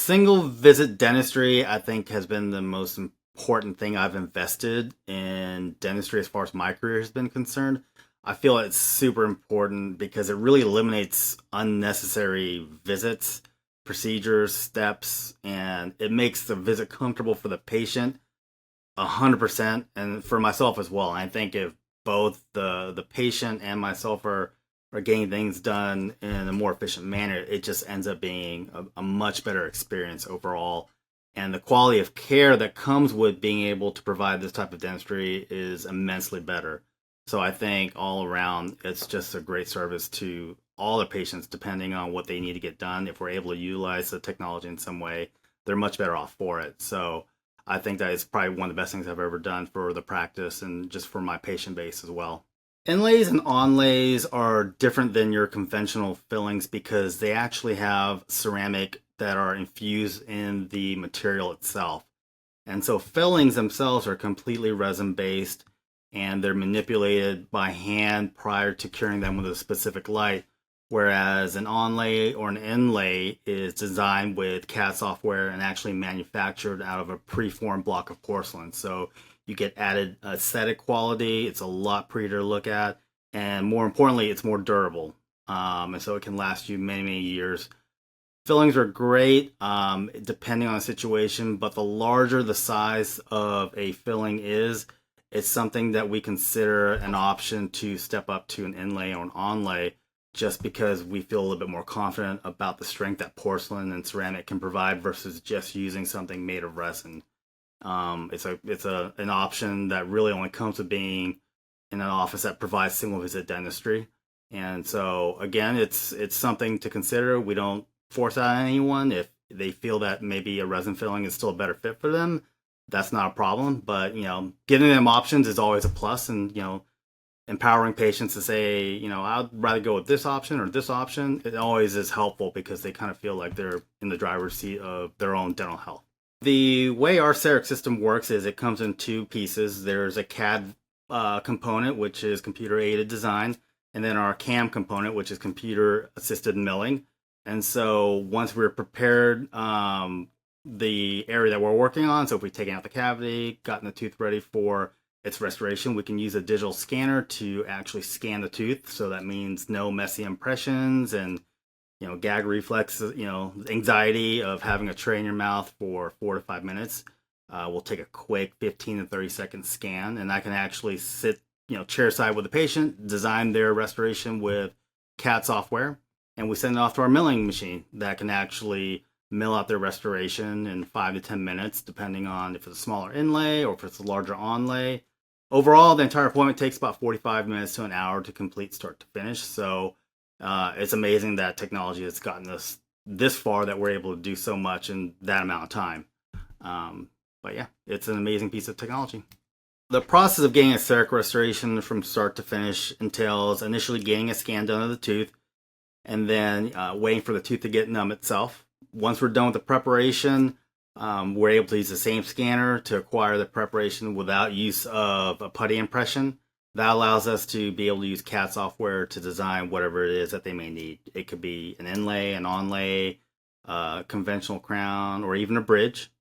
Single visit dentistry, I think, has been the most important thing I've invested in dentistry as far as my career has been concerned. I feel it's super important because it really eliminates unnecessary visits, procedures, steps, and it makes the visit comfortable for the patient 100%, and for myself as well. I think if both the patient and myself are getting things done in a more efficient manner, it just ends up being a much better experience overall. And the quality of care that comes with being able to provide this type of dentistry is immensely better. So I think all around, it's just a great service to all the patients, depending on what they need to get done. If we're able to utilize the technology in some way, they're much better off for it. So I think that is probably one of the best things I've ever done for the practice and just for my patient base as well. Inlays and onlays are different than your conventional fillings because they actually have ceramic that are infused in the material itself. And so fillings themselves are completely resin based and they're manipulated by hand prior to curing them with a specific light. Whereas an onlay or an inlay is designed with CAD software and actually manufactured out of a preformed block of porcelain. So you get added aesthetic quality. It's a lot prettier to look at, and more importantly, it's more durable. And so it can last you many, many years. Fillings are great depending on the situation, but the larger the size of a filling is, it's something that we consider an option to step up to an inlay or an onlay just because we feel a little bit more confident about the strength that porcelain and ceramic can provide versus just using something made of resin. It's an option that really only comes with being in an office that provides single visit dentistry. And so again, it's something to consider. We don't force out anyone. If they feel that maybe a resin filling is still a better fit for them, that's not a problem. But giving them options is always a plus, and empowering patients to say, I'd rather go with this option or this option, it always is helpful because they kind of feel like they're in the driver's seat of their own dental health. The way our CEREC system works is it comes in two pieces. There's a CAD component, which is computer aided design, and then our CAM component, which is computer assisted milling. And so once we're prepared the area that we're working on, so if we've taken out the cavity, gotten the tooth ready for its restoration, we can use a digital scanner to actually scan the tooth. So that means no messy impressions and gag reflex, anxiety of having a tray in your mouth for 4 to 5 minutes. We'll take a quick 15 to 30-second scan, and I can actually sit, chair side with the patient, design their restoration with CAD software, and we send it off to our milling machine that can actually mill out their restoration in 5 to 10 minutes, depending on if it's a smaller inlay or if it's a larger onlay. Overall, the entire appointment takes about 45 minutes to an hour to complete start to finish. So it's amazing that technology has gotten us this far, that we're able to do so much in that amount of time. But yeah, it's an amazing piece of technology. The process of getting a CEREC restoration from start to finish entails initially getting a scan done of the tooth and then waiting for the tooth to get numb itself. Once we're done with the preparation, we're able to use the same scanner to acquire the preparation without use of a putty impression. That allows us to be able to use CAD software to design whatever it is that they may need. It could be an inlay, an onlay, conventional crown, or even a bridge.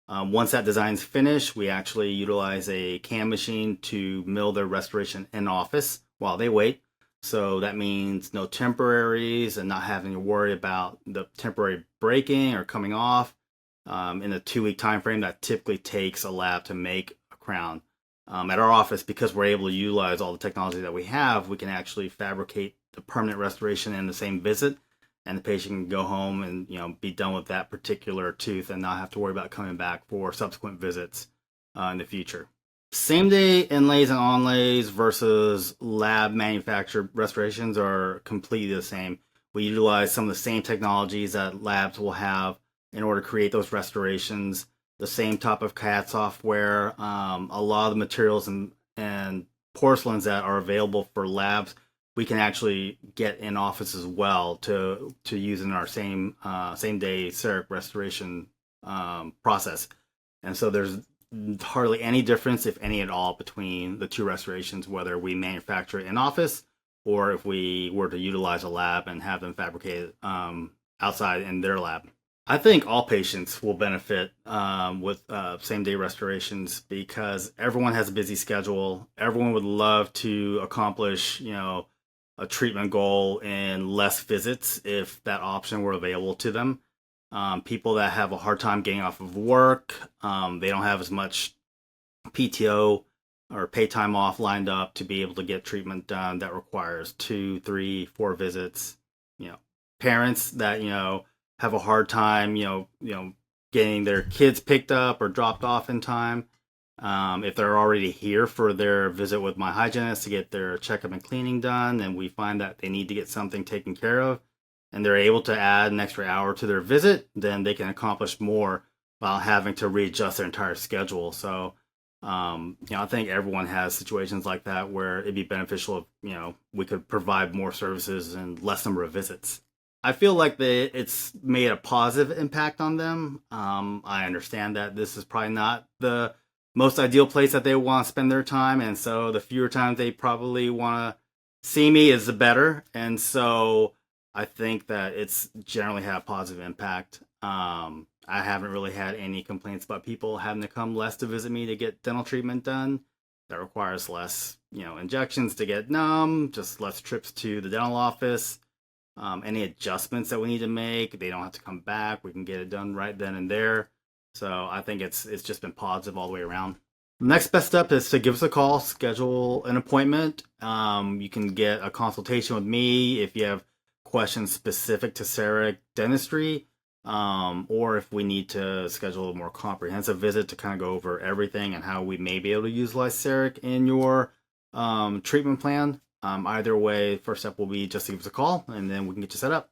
Once that design's finished, we actually utilize a CAM machine to mill their restoration in office while they wait. So that means no temporaries and not having to worry about the temporary breaking or coming off in a 2-week time frame that typically takes a lab to make a crown. At our office, because we're able to utilize all the technology that we have, we can actually fabricate the permanent restoration in the same visit, and the patient can go home and be done with that particular tooth and not have to worry about coming back for subsequent visits in the future. Same day inlays and onlays versus lab manufactured restorations are completely the same. We utilize some of the same technologies that labs will have in order to create those restorations. The same type of CAD software, a lot of the materials and porcelains that are available for labs, we can actually get in office as well to use in our same day CEREC restoration process. And so there's hardly any difference, if any at all, between the two restorations, whether we manufacture it in office or if we were to utilize a lab and have them fabricated outside in their lab. I think all patients will benefit with same day restorations because everyone has a busy schedule. Everyone would love to accomplish, a treatment goal in less visits if that option were available to them. People that have a hard time getting off of work, they don't have as much PTO or pay time off lined up to be able to get treatment done that requires two, three, four visits. You know, parents that have a hard time, getting their kids picked up or dropped off in time. If they're already here for their visit with my hygienist to get their checkup and cleaning done, and we find that they need to get something taken care of, and they're able to add an extra hour to their visit, then they can accomplish more while having to readjust their entire schedule. So I think everyone has situations like that where it'd be beneficial if, we could provide more services and less number of visits. I feel like it's made a positive impact on them. I understand that this is probably not the most ideal place that they want to spend their time, and so the fewer times they probably want to see me is the better. And so I think that it's generally had a positive impact. I haven't really had any complaints about people having to come less to visit me to get dental treatment done. That requires less, injections to get numb, just less trips to the dental office. Any adjustments that we need to make, they don't have to come back. We can get it done right then and there. So I think it's just been positive all the way around. Next best step is to give us a call, schedule an appointment. You can get a consultation with me if you have questions specific to CEREC dentistry, or if we need to schedule a more comprehensive visit to kind of go over everything and how we may be able to utilize CEREC in your treatment plan. Either way, first step will be just to give us a call, and then we can get you set up.